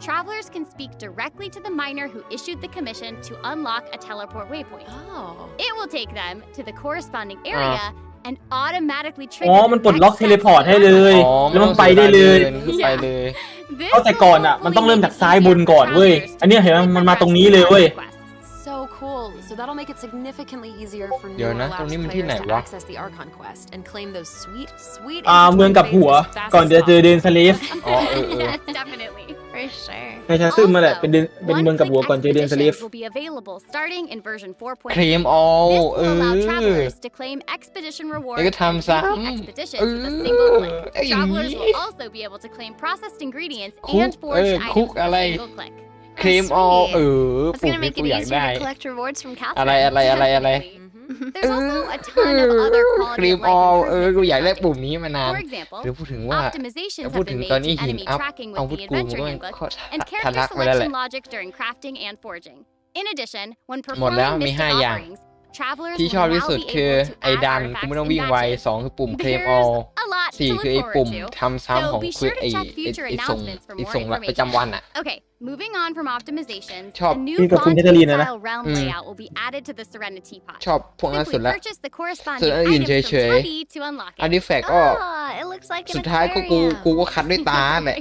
travelers can speak directly to the miner who issued the commission to unlock a teleport waypoint. Oh. It will take them to the corresponding area and automatically trigger อ๋อ the มันปลด next ล็อกเท step เลพอร์ต to the ให้เลย Archon อ๋อ แล้วมันไปได้เลย คือไปเลย Quest. This เอาแต่ก่อนอ่ะ มันต้องเริ่มจากซ้ายบนก่อนเว้ย อันเนี้ยเห็นไหมมันมาตรงนี้เลยเว้ย So cool. So that'll make it significantly easier for เดี๋ยว new นะ or ตรง lapsed นี้มันที่ไหน players to วะ access the Archon Quest and claim those sweet เมืองกับหัว interfaces fast ก่อน as จะเจอ possible. เดนสเลฟ อ๋อเออ Yes, definitely. For sure. ในชาซึมมาแหละเป็นเมืองกับหัวก่อนเจอเดนสเลฟ One-click expeditions will be available starting in version 4.0. เคลมออล This เอ will อ allow travelers to claim expedition rewards แล้วก็ and ทำซ้ complete ำ expeditions with a single click. อย่าง Travelers นี้ will also be able to claim processed ingredients Cook- and forged items คุก with อะไร a single click. เคลมออล sweet. ปุ่ That's ม gonna ที่ make กู it อยาก easier ได้ to collect rewards from อะไร Catherine. อะไร There's also a ton of other เคล quality ม of ออ life ล กู improvements อยากได้ coming. ปุ่มนี้มานาน For example, หรือพูดถึงว่า optimizations พูด have ถึง been ตอน made นี้ to หิน enemy อัพ tracking อา with วุธ the กูมัน adventure ก็ handbook and ทะ character ลักไปแล้วแหละ selection logic during crafting and forging. In addition, when หมดแล้ว performing มี mystic 5 อย่าง offerings, travelers ที่ will ชอบที่ now สุด be คือ able to ไอ้ add ดัน กู artifacts ไม่ต้อง in วิ่งไว batches. 2 คือปุ่มเคลม There's ออล a lot to 4 look คือไอ้ forward ปุ่ม to. ทำซ้ำของ So be คือ sure to ไอ้ check future ไอ้ส่ง announcements for ไอ้ more ส่งประ information. จำวันอ่ะ Okay, moving on from optimizations, Chop. a new นี่กับคุณ font แคทเธอรีนนะนะ style realm layout will be added to the Serenity Pot. ชอบพวกนั้นสุด Simply ละ purchase the corresponding ส่วนอันอื่น items from เฉยๆ Tabby to unlock อาร์ it. ติแฟกต์ก็ Ah, it looks like สุ an ดท้ายก็กู aquarium. ก็คัดด้วยตาแหละ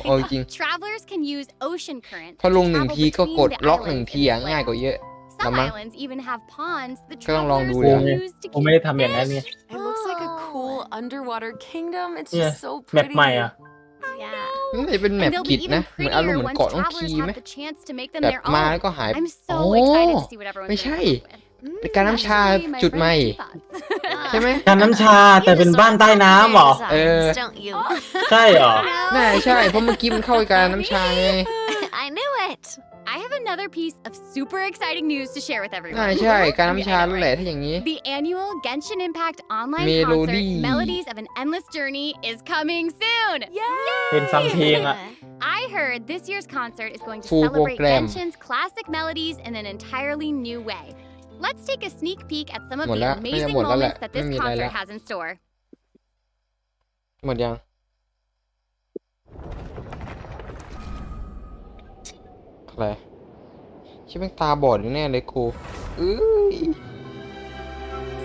เอาจริง Travelers can use ocean currents พอลง to 1 travel ทีก็ก between ด the ล็อก 1 islands ที in อ่ะ this ง่ายกว่า layout. เยอะ Some Lama. islands even have ponds the ก็ต้องลองดู travelers เลย can use to ผมไม่ได้ keep ทำอย่างนั้นไง It looks like a cool underwater kingdom. It's Yeah. just so แมป pretty. ใหม่อ่ะ Yeah. น่าจะเป็นแมป And they'll กิ be จนะ even เหมือนอารมณ์ prettier เหมือน once เกาะน้องคี travelers ไหม have the chance to make them แบบ their มาแล้ว own. ก็หาย I'm อ๋อ so excited to see what everyone's ไม่ gonna ใช่ come up with. เป็นการน้ำชา Actually, my จุดใหม่ friend's thoughts. ใช่ไหม การน้ำชาแต่เป็นบ้านใต้น้ำเหรอ Designs, don't you? ใช่เหรอ น่าใช่ เพราะเมื่อกี้มันเข้ากับการน้ำชาไง I knew it. I have another piece of super exciting news to share with น่า everyone. ใช่ การน้ำชา Okay, I know, แล้วแหละ right? ถ้าอย่างนี้ The annual Genshin Impact online Melody. concert, Melodies of an Endless Journey, is coming soon. เป็นฟังเพลงอะ I heard this year's concert is going to Full celebrate program. Genshin's classic melodies in an entirely new way. Let's take a sneak peek at some of หมด the แล้ว amazing หมดแล้วแหละ moments that ไม่ this มีอะไร concert แล้ว has in store. หมดยังอะไรชิบแม่งตาบอดแน่เลยครูเอ้ย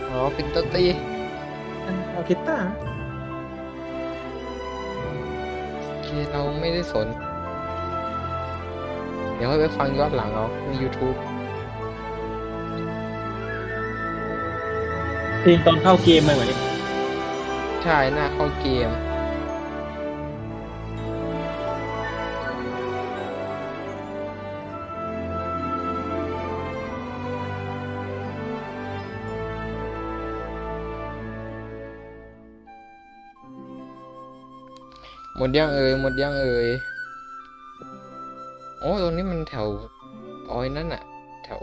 อ๋อเป็นตัวตี เอาคิดตา โอเคเราไม่ได้สน เดี๋ยวให้ไปฟังย้อนหลังเอาใน YouTube เพลงตอนเข้าเกมเลยเหมือน ใช่หน้าเข้าเกม หมดยังเอ่ยหมดยังเอ่ยโอ้ตรงนี้มันแถวอ้อยนั่นอะแถว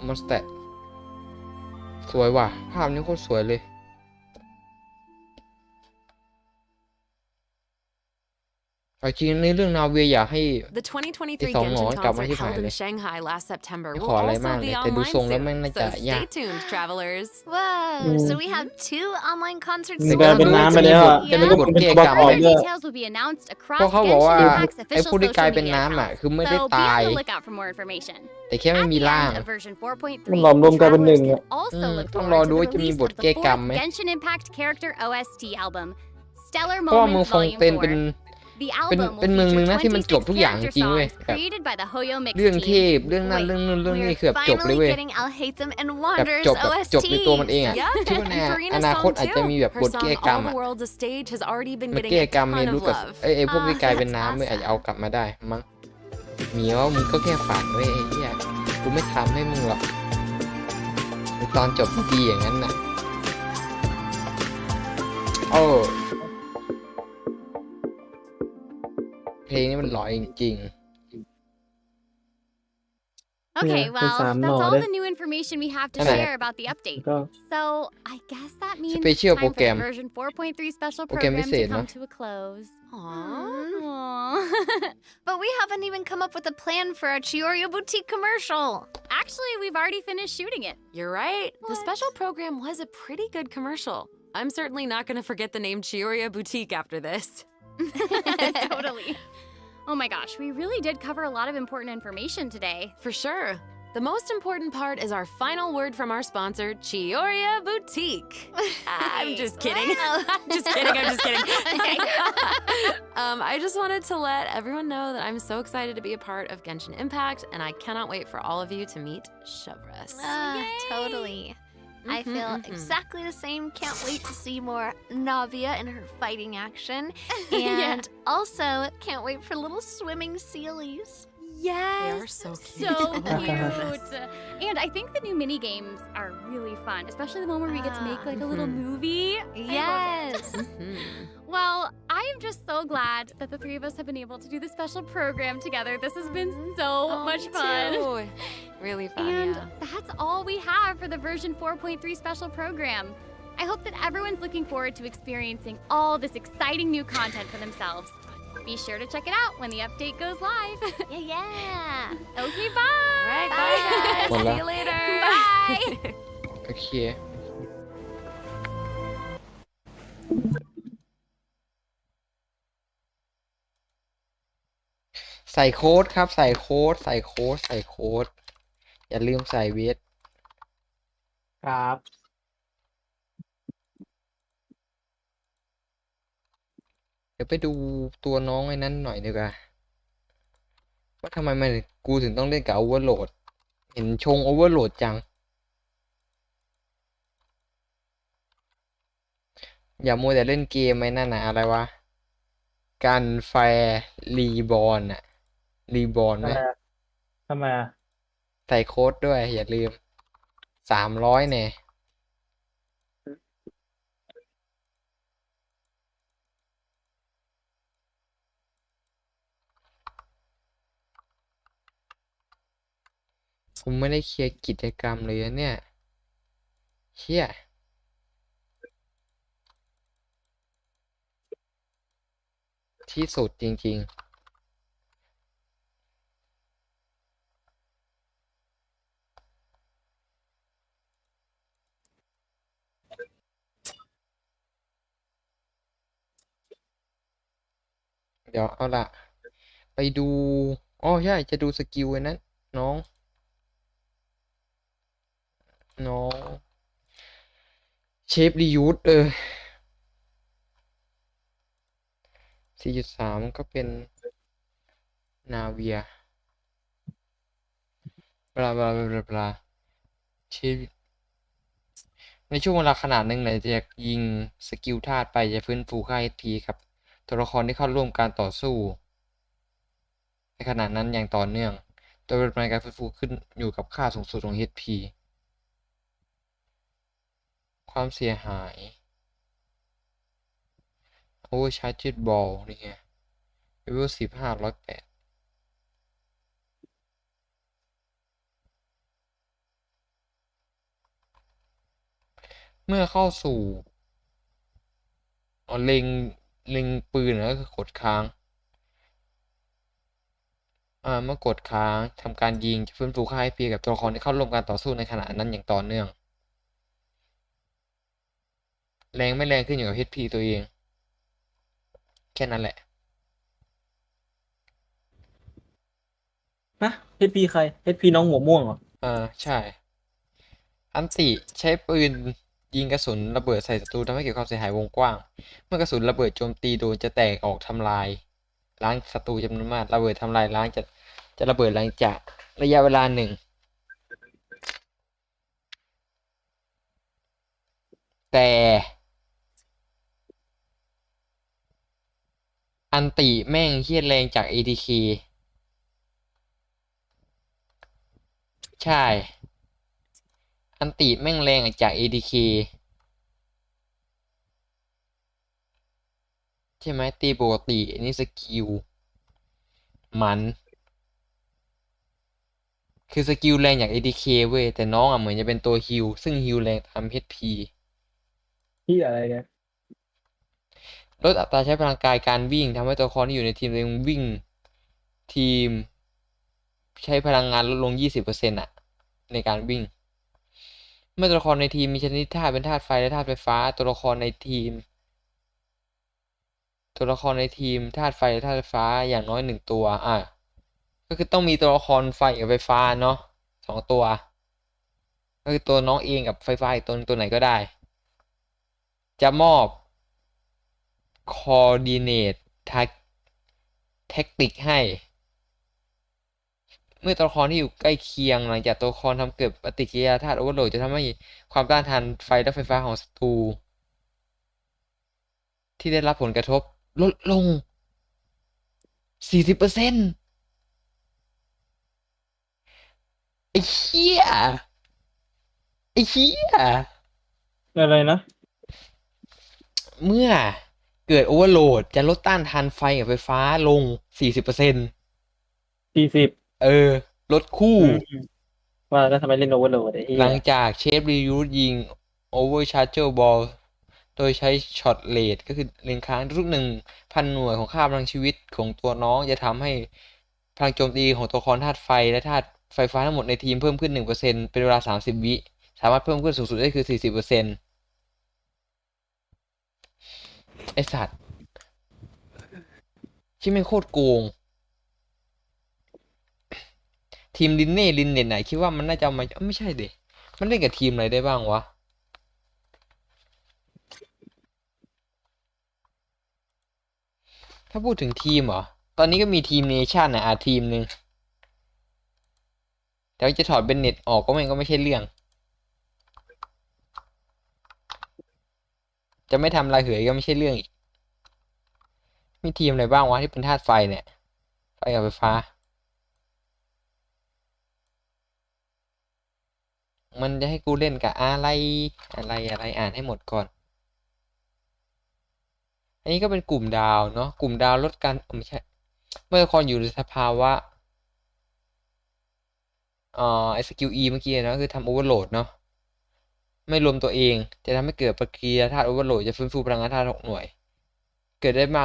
มอนสเตดสวยว่ะ ภาพนี้โคตรสวยเลย เอาจริงในเรื่องนาเวียอยากให้ The 2023 It's all Genshin on, got my concert held in hip Shanghai last September ไม่ will ขออะไร also มากเลย be แต่ดู online ทรงแล้วแม่ง soon. น่า So จะยาก stay tuned, travelers. Whoa, so we have 2 online concerts มันกลายเป็นน้ำไปแล้วอะแต่ไม่รู้มันเป็นตัวประกอบ Further ด้วย details will be announced เพ across ราะเขาบอกว่า Genshin Impact's ไอ้ official ผู้ที่กลาย social เป็น media น้ำอ่ะ accounts. คือไม่ได้ So be ตาย on the lookout for more information. แต่แค่ไม่ At มี the ร่าง end of version 4.3, มันหลอมรวมกลายเป็นหนึ่ง travelers อะ can also look ต้อง forward รอ to ดู the ว่าจะมี release บ of ท the แก้กรรม fourth ไหม Genshin Impact character OST album, Stellar เพราะว่าเมือง Moments ฟง Volume เต็นเป็น 4. The เป็น album เมือง will หนึ่ง feature นะที่มันจบ 26 ทุกอย่าง character จริงเว้ย songs แบบ created by the Hoyo Mix เรื่องเท team. พเรื่องนั้น Wait, เรื่องนู้นเรื่องนี้ We're คือแบบจบเลย finally เว้ย getting I'll Hate Them and แบบ Wonders จบในตัวมันเองอ่ะ Yep, คิดว่า and ในอ Farina's นาคต song อาจจะมีแบบ too. บ Her ทแก้ song กรรม All อ่ะ the World's a Stage has already been มัน getting แก้ a กรรม ton เรียน of รู้กับ love. ไอ้พวกที่กลายเป็น that's น้ำเมื่ออาจจะ awesome. เอากลับมาได้มั้งเหมียวมึงก็แค่ฝันเว้ยไอ้เหี้ยกูไม่ทำให้มึงหรอกในตอนจบดีอย่างนั้นน่ะโอ้เพลงนี้มันหล่อจริง Okay, Yeah, well, it's, that's no, all that- the new information we have to Ano? share about the update. ก็ So, I guess that means Special it's time for program. the version 4.3 special Program program to พิเศษ come นะ to a close. Aww. Aww. But we haven't even come up with a plan for our Chiorio Boutique commercial. Actually, we've already finished shooting it. You're right. The What? special program was a pretty good commercial. I'm certainly not going to forget the name Chioria Boutique after this. Totally. Oh my gosh, we really did cover a lot of important information today. For sure. The most important part is our final word from our sponsor, Chioria Boutique. I'm just kidding. I'm just kidding. I just wanted to let everyone know that I'm so excited to be a part of Genshin Impact, and I cannot wait for all of you to meet Shavras. Totally. I Mhm, feel mhm. exactly the same. Can't wait to see more Navia in her fighting action. Yeah. And also, can't wait for little swimming sealies. Yes. They are so cute. So Oh my cute. And I think the new mini games are really fun, especially the one where we get to make like a little Mhm. movie. I love it. Yes. Mhm. Well, I am just so glad that the three of us have been able to do this special program together. This has been so Oh, much me fun. too. Really fun, And yeah. that's all we have for the version 4.3 special program. I hope that everyone's looking forward to experiencing all this exciting new content for themselves. Be sure to check it out when the update goes live. Yeah. Okay, bye. All right, bye guys. Hola. See you later. Bye. โอเค ใส่โค้ดครับ ใส่โค้ด ใส่โค้ด ใส่โค้ด อย่าลืมใส่เวท ครับ เดี๋ยวไปดูตัวน้องไอ้นั้นหน่อยดีกว่าว่าทำไมมันกูถึงต้องเล่นกับโอเวอร์โหลด เห็นชงโอเวอร์โหลดจัง อย่ามัวแต่เล่นเกมไอ้นั่นนะอะไรวะ การแฟร์รีบอร์นอะรีบอร์น ทำ ไหม ไมอะทำไมอะ ใส่โค้ดด้วย อย่าลืม300เนี่ยผมไม่ได้เคลียร์กิจกรรมเลยนะเนี่ยเชี่ยที่สุดจริงๆ เดี๋ยวเอาละไปดูอ๋อใช่จะดูสกิลไอ้นั้นน้องเชฟรียูส4.3 ก็เป็นนาเวียบลาบลาบลาบลาเชฟในช่วงเวลาขนาดหนึ่งหลังจากยิงสกิลธาตุไปจะฟื้นฟูค่า HP ครับตัวละครที่เข้าร่วมการต่อสู้ในขณะนั้นอย่างต่อเนื่องโดยปริมาณการฟื้นฟูขึ้นอยู่กับค่าสูงสุดของ HP ความเสียหายOvercharged Ball นี่ไง Level 15 108เมื่อเข้าสู่เล็งปืนก็คือกดค้างเมื่อกดค้างทำการยิงจะฟื้นฟูค่า HP กับตัวละครที่เข้าร่วมการต่อสู้ในขณะนั้นอย่างต่อเนื่องแรงไม่แรงขึ้นอยู่กับ HP ตัวเองแค่นั้นแหละ ฮะ HP ใคร HP น้องหัวม่วงเหรอ ใช่อันติใช้ปืนยิงกระสุนระเบิดใส่ศัตรูทำให้เกิดความเสียหายวงกว้างเมื่อกระสุนระเบิดโจมตีโดนจะแตกออกทำลายล้างศัตรูจำนวนมากระเบิดทำลายล้างจะระเบิดหลังจากระยะเวลาหนึ่งแต่อันติแม่งเฮี้ยแรงจาก ATK ใช่อันติแม่งแรงจาก ATK ใช่ไหมตีปกติอันนี้สกิลมันคือสกิลแรงจาก ATK เว้ยแต่น้องเหมือนจะเป็นตัวฮิลซึ่งฮิลแรงตาม HP ที่อะไรเนี่ย ลดอัตราใช้พลังกายการวิ่งทำให้ตัวละครที่อยู่ในทีมตัวเองวิ่งทีมใช้พลังงานลดลง 20% ในการวิ่งเมื่อตัวละครในทีมมีชนิดธาตุเป็นธาตุไฟและธาตุไฟฟ้าตัวละครในทีมธาตุไฟและธาตุไฟฟ้าอย่างน้อย1ตัวก็คือต้องมีตัวละครไฟกับไฟฟ้าเนาะ2ตัวก็คือตัวน้องเองกับไฟฟ้าอีกตัวไหนก็ได้จะมอบcoordinate tactic ให้เมื่อตัวละครที่อยู่ใกล้เคียงหลังจากตัวละครทำเกิดปฏิกิริยาธาตุโอเวอร์โหลดจะทำให้ความต้านทานไฟและไฟฟ้าของศัตรูที่ได้รับผลกระทบลดลง 40% ไอ้เหี้ยอะไรนะ เมื่อเกิดโอเวอร์โหลดจะลดต้านทานไฟกับไฟฟ้าลง 40% 40ลดคู่ ว่าแล้วทำไมเล่นโอเวอร์โหลดไอ้เหี้ย หลังจากเชฟรียูสยิง Overcharged Ball โดยใช้ช็อตเรทก็คือเล็งค้างทุก1,000 หน่วยของค่าพลังชีวิตของตัวน้องจะทำให้พลังโจมตีของตัวละครธาตุไฟและธาตุไฟฟ้าทั้งหมดในทีมเพิ่มขึ้น 1% เป็นเวลา 30 วิสามารถเพิ่มขึ้นสูงสุดได้คือ 40% ไอสัตว์ที่ไม่งโคตรโกงทีมลินเน็ตไหนคิดว่ามันน่าจะเอามาไม่ใช่เด็มันเล่นกับทีมอะไรได้บ้างวะถ้าพูดถึงทีมเหรอตอนนี้ก็มีทีมเนชั่นทีมหนึ่งแต่ว่าจะถอดเบนเน็ตออกก็ไม่ใช่เรื่องจะไม่ทำลายเหยก็ไม่ใช่เรื่องอีก มีทีมอะไรบ้างวะที่เป็นธาตุไฟเนี่ย ไฟกับไฟฟ้า มันจะให้กูเล่นกับอะไรอ่านให้หมดก่อน อันนี้ก็เป็นกลุ่มดาวเนาะ กลุ่มดาวลดการไม่ใช่ เมื่อละครอยู่ในสภาวะไอสกิล E เมื่อกี้นะคือทำโอเวอร์โหลดเนาะ ไม่รวมตัวเอง จะทำให้เกิดปฏิกิริยาธาตุโอเวอร์โหลดจะฟื้นฟูพลังงานธาตุ6 หน่วย เกิดได้มาก